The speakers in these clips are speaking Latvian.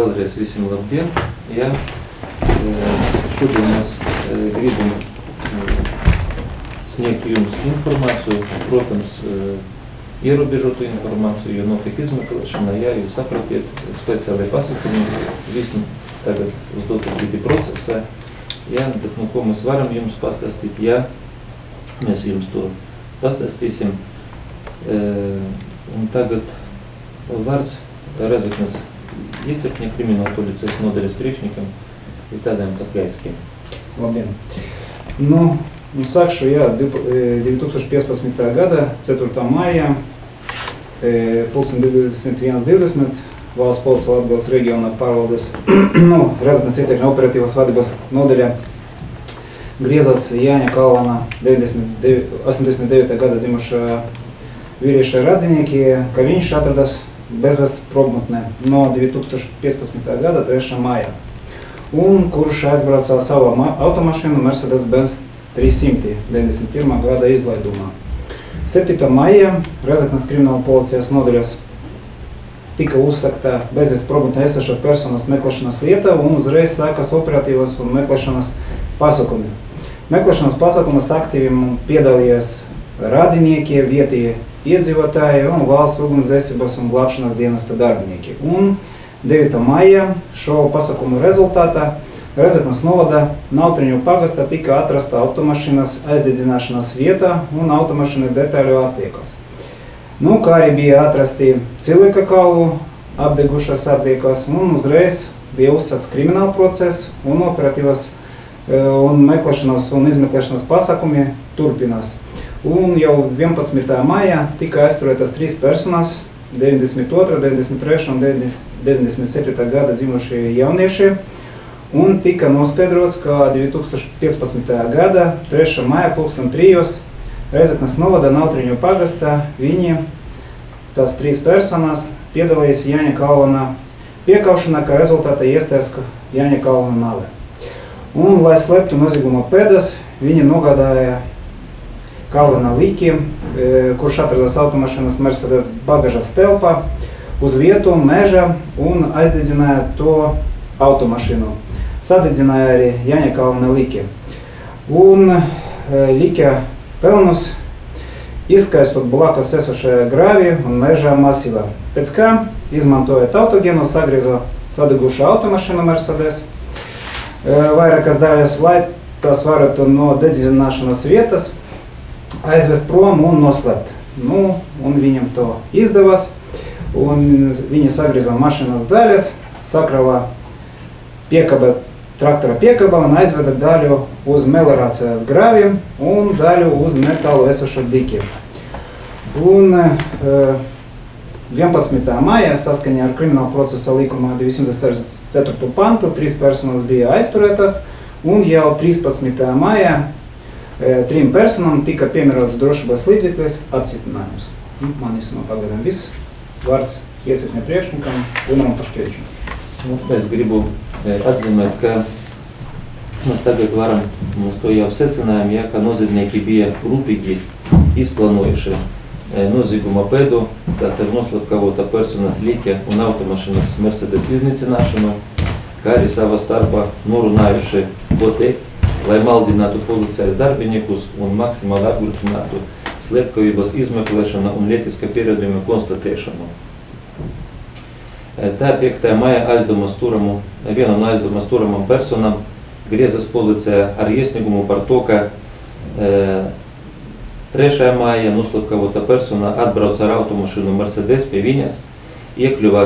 Vēlreiz visiem labdien. Ja, šodien mēs gribam sniegt jums informāciju, protams, ierobežotu informāciju, jo notiek izmeklēšana, ja jūs sapratiet, speciāli pasakumi, visu tagad uz dotu brīdi procesā, ja, bet ko mēs varam jums pastāstīt, ja mēs jums to pastāstīsim. Un tagad vārds Rezeknes Iecirkņa krimināla policijas nodaļas priekšniekam ir tādiem kā Gaiskiem. Labdien! Sākšu, 2015. gada 4. maijā 21:20 Valsts policija Latgales reģiona pārvaldes Rezeknes Iecirkņa operatīvas vadības nodaļā griezās Jāņa Kalvana 89. gada dzimušā vīrieša radinieki, ka viņš atradas bezvēsts probmutnē no 2015. gada 3. maijā, un kurš aizbraucā savu automašīnu Mercedes-Benz 300 91. gada izlaidumā. 7. maijā Rezeknes krimināla policijas nodaļas tika uzsakta bezvēsts probmutnē esošo personas meklēšanas lieta, un uzreiz sākas operatīvas un meklēšanas pasākumi. Meklēšanas pasākumus aktīvi piedalījās radinieki, vietējie iedzīvotāji un valsts ugunsdzēsības un glābšanas dienesta darbinieki. Un 9. maijā šo pasākumu rezultātā Rezeknes novada Nautriņu pagastā tika atrasta automašīnas aizdedzināšanas vieta un automašīnu detaļu atliekas. Kā arī bija atrasti cilvēka kaulu apdegušas atliekas, un uzreiz bija uzsākts krimināla process un operatīvas un meklēšanas un izmeklēšanas pasākumi turpinās. Un jau 11. maijā tika aizturētas 3 personas, 92., 93. un 97. gada dzimušie jaunieši, un tika noskaidrots, ka 2015. gada 3. maijā 3:00 Rezeknes novada Nautriņu pagastā viņi, tās 3 personas, piedalījās Jāņa Kalvana piekaušanā, kā rezultātā iestājas Jāņa Kalvana nāve. Un, lai slēptu nozieguma pēdas, viņi nogādāja Kalvana Līki, kurš atradas automašīnas Mercedes bagažas telpā, uz vietu meža un aizdedzināja to automašīnu. Sadedzināja arī Jāņa Kalvana Līki. Un Līki pelnus izskaistot blakus esošajā grāvī un mežā masīvā. Pēc kā, izmantojot autogenu, sagrieza sadegušu automašīnu Mercedes vairākas daļas, lai tās varētu no dedzināšanas vietas aizvest prom un noslēpt. Un viņam to izdevās, un viņi sagrieza mašīnas daļas, sakrava traktora piekaba un aizveda daļu uz melorācijas grāviem un daļu uz metālu esošu diki. Un 11. maijā saskaņā ar krimināla procesa likumā 264. pantu 3 personas bija aizturētas, un jau 13. maijā 3 personām tika piemērots drošības līdzekļus apcietinājums. Man īstenībā pagaidām viss. Vārds Iecirkņa priekšniekam Unaram Paškevičam. Es gribu atzīmēt, ka mēs tagad varam, mēs to jau secinājām, ja, ka noziedznieki bija rūpīgi izplānojuši nozieguma pēdu, tas ir noslapkavota personas Līki un automašīnas Mercedes iznīcināšanu, kā arī savā starpā norunājuši, ko teikt, lai maldinātu policijas darbiniekus un maksimāli apgrūtinātu slepkavības izmeklēšanu un lietiskā pierādījuma konstatēšanu. Tā 5. maijā viena no aizdomas turamam personam griezās policija ar iesniegumu par to, ka 3. maijā noslapkavota persona atbrauca ar automašīnu Mercedes pie viņas, iekļuva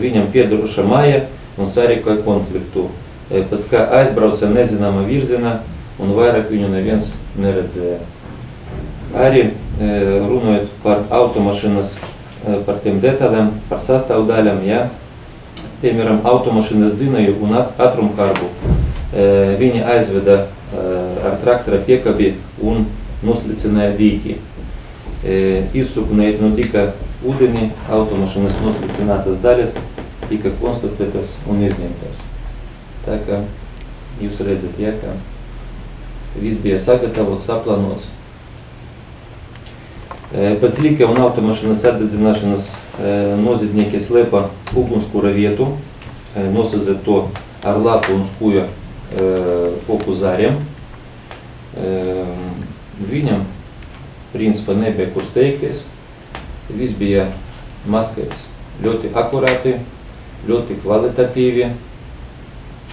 viņam piedaroša māja un sarīkoja konfliktu. Pēc kā aizbrauca nezināma virzienā un vairāk viņu neviens neredzēja. Arī runājot par automašīnas, par tiem detaļām, par sastāvdaļām, ja, piemēram, automašīnas dzinēju un atrumkarbu viņi aizveda ar traktora piekabi un noslicināja dīki. Izsūknējot no dika ūdeni, automašīnas noslicinātas daļas tika konstatētas un izņemtas. Tā kā jūs redzat, ja, ka viss bija sagatavots, saplānots. Pēc līka un automašīnas atdedzināšanas noziedznieki slēpa ugunskura vietu, nosadzot to ar lapu un skuja koku zāriem. Viņam principā nebija kur steigties. Viss bija maskēts ļoti akurāti, ļoti kvalitatīvi.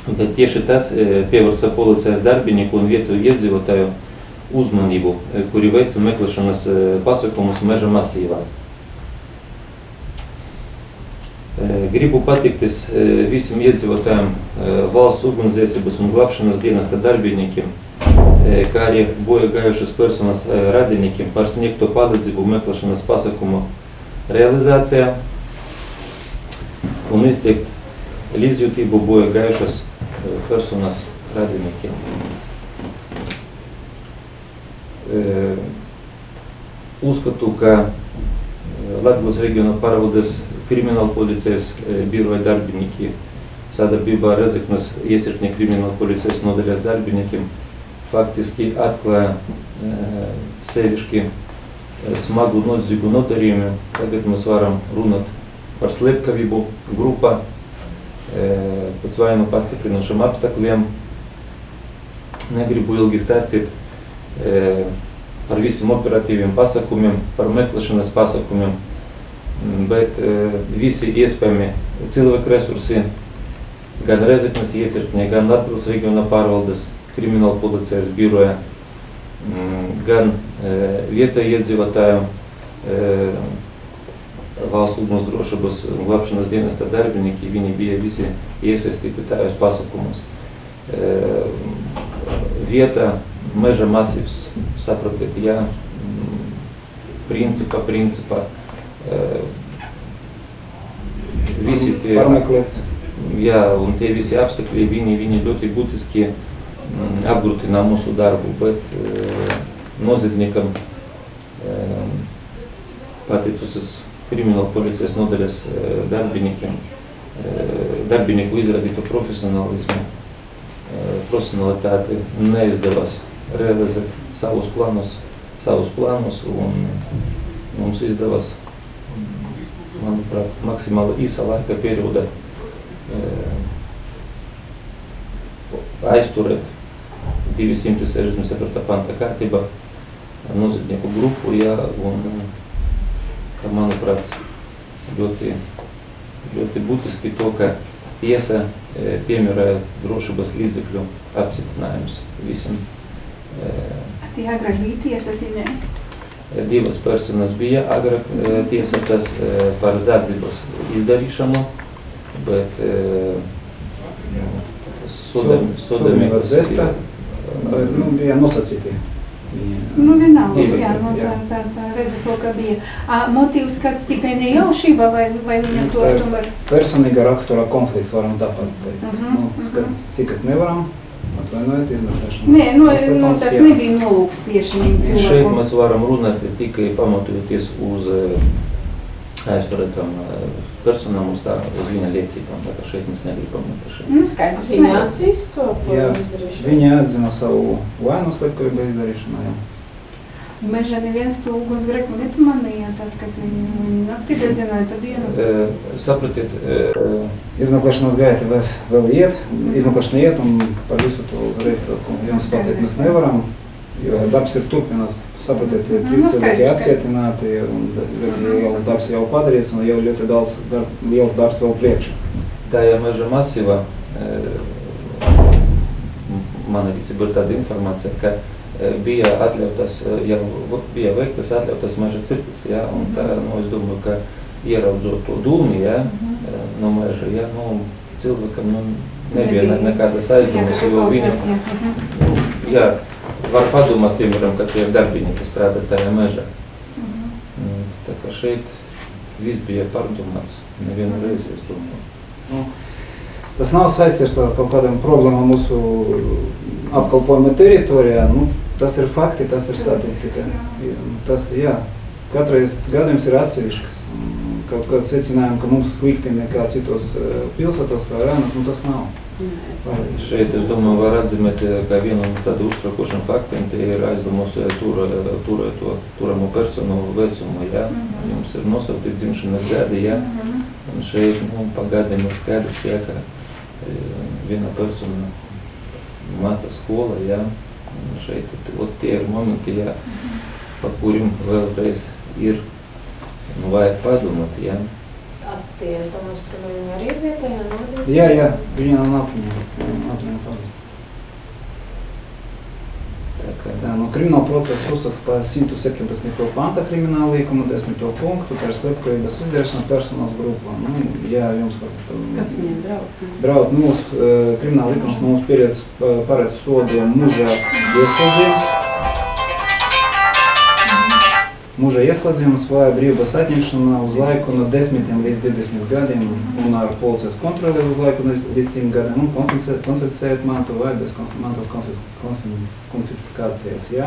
Bet tieši tas pievērsa policijas darbinieku un vietu iedzīvotāju uzmanību, kuri veica meklēšanas pasākumus meža masīvā. Gribu pateikties visiem iedzīvotājiem, valsts ugunsdzēsības un glābšanas dienesta darbiniekiem, kā arī bojā gājušas personas radiniekiem par sniegto palīdzību meklēšanas pasākumu realizācijā un izteikt līdzjūtību bojā gājušas personas radiniekiem. Uzskatu, ka Latgales reģiona pārvaldes krimināla policijas biroja darbinieki sadarbībā ar Rezeknes iecirkņa krimināla policijas nodaļas darbiniekiem faktiski atklāja sevišķi smagu nodzīgu nodarījumu. Tagad mēs varam runāt par slepkavību grupā pēc vainu pastiprinošiem apstākļiem. Negribu ilgi stāstīt par visiem operatīviem pasākumiem, par meklēšanas pasākumiem, bet visi iespējami cilvēku resursi, gan Rezeknes iecirkņa, gan Latgales reģiona pārvaldes krimināla policijas biroja, gan vietēju iedzīvotāju, valsts ugunsdrošības un glābšanas dienesta darbinieki, viņi bija visi iesaistīti tajos pasākumus. Vieta, meža masīvs, saprotiet, jā, principā, visi tie, jā, un tie visi apstākļi, viņi ļoti būtiski apgrūtina mūsu darbu, bet noziedzniekam pateicoties krimināla policijas nodaļas darbinieku izrādīto profesionalitāti neizdevās realizēt savus plānus, un mums izdevās, manuprāt, maksimāli īsa laika periodā aizturēt 267. panta kārtībā noziedznieku grupu, jā, un, kā manuprāt, ļoti būtiski to, ka tiesa piemēroja drošības līdzekļu apcietinājumus visiem. Tie agrāk bija tiesāti, ne? Divas personas bija agrāk tiesātas par zādzības izdarīšanu, bet sodami bija nosacīti. Nu, vienalga, jā, tā redzeslokā bija. Motīvs kāds tikai nejaušība vai viņam to tomēr? Personīga rakstura konflikts, varam tāpat teikt. Cikat nevaram, atvainojiet, izmeklēšanas. Nē, tas nebija nolūks tieši cilvēku. Šeit mēs varam runāt tikai pamatojoties uz aizturētām personām, uz viņa liecībām, tā kā šeit mēs negribam par šeit. Nu, skaidrs. Viņa atzīst to izdarīšanu? Viņa atzina savu vainu slepkavību izdarīšanā, jā. Mežā neviens to ugunsgrēku nepamanīja, tad, kad viņi naktī dedzināja pa dienu. Sapratiet, izmeklēšanas gaita vēl iet, izmeklēšana iet, un par visu to uzreiz jums pateikt mēs nevaram, jo darbs ir turpinās. Sapratiet, trīs cilvēki apcietināti, un liels darbs jau padarīts, un jau ļoti liels darbs vēl priekšā. Tajā meža masīvā man rīcībā ir tāda informācija, ka bija atļautas, jau bija veiktas atļautas meža cirklis, jā, un tā, es domāju, ka ieraudzot to dūmi, jā, no meža, jā, cilvēkam, nebija nekādas aizdomas, jo viņam, jā, var padomāt, piemēram, ka tie ir darbinieki strādā tajā mežā. Tā kā šeit viss bija pārdomāts, nevienu reizi, es domāju. Tas nav saistīts ar kaut kādām problēmām mūsu apkalpojuma teritorijā, tas ir fakti, tas ir statistika. Tas, jā, katreiz gadījums ir atsevišķs. Kaut kāds secinājums, ka mums slikti nekā citos pilsētos vai rēnos, tas nav. Šeit, es domāju, var atzīmēt, kā vienu no tādu uztraukošiem faktiem, tie ir aizdomos turamo personu vecumu, ja? Jums ir nosaukti dzimšanas gadi, ja? Un šeit, pa gadiem ir skaidrs, ja, ka viena persona māca skola, ja? Un šeit, tie ir momenti, ja, par kuriem vēlreiz ir, vajag padomāt, ja? Tie, es domāju, ka viņi arī ir vietējā novietā? Jā, viņi nav Natviņā pavest. No krimināla procesa uzsakts par 117. panta krimināla līkuma 10. punktu par slepkavības izdarīšanu personāls grupā. Jā, jums var... Kas viņiem braukt? Braukt, krimināla līkums mums paredz sodu mūža ieslodzījums. Mūža ieslodzījums vai brīvības atņemšana uz laiku no 10 līdz 20 gadiem un ar policijas kontroli uz laiku no 10 gadiem un konfiscēt mantu vai bez mantas konfiskācijas. Ja?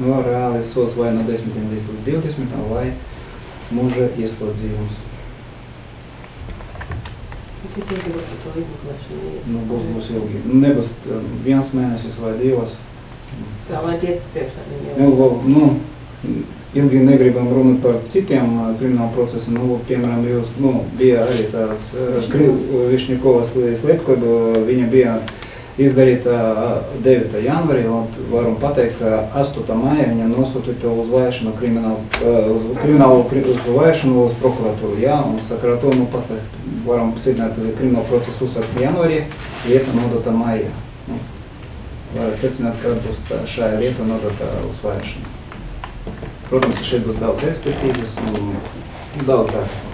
Reāli sods vai no 10 līdz 20 vai mūža ieslodzījums. Cik ilgi būs to izmeklēšanu? Būs ilgi. Nebūs 1 mēnesis vai 2. Vai tiesas priekšā viņiem? Ilgi negribam runāt par citiem kriminālu procesiem. Piemēram, jūs bija arī tās Višņikovas slepkava, viņa bija izdarīta 9. janvarī, un varam pateikt, ka 8. maijā viņa nosūtīta uz vajāšanu kriminālu vajāšanu uz prokuratūru. Jā, un sakarā to varam secināt kriminālu procesu uzsākt janvarī, lieta nodota maijā. Varat secināt, ka būs šajā lieta nodota uz vajāšanu. Protams, šeit būs daudz ekspertīzes un daudz darba.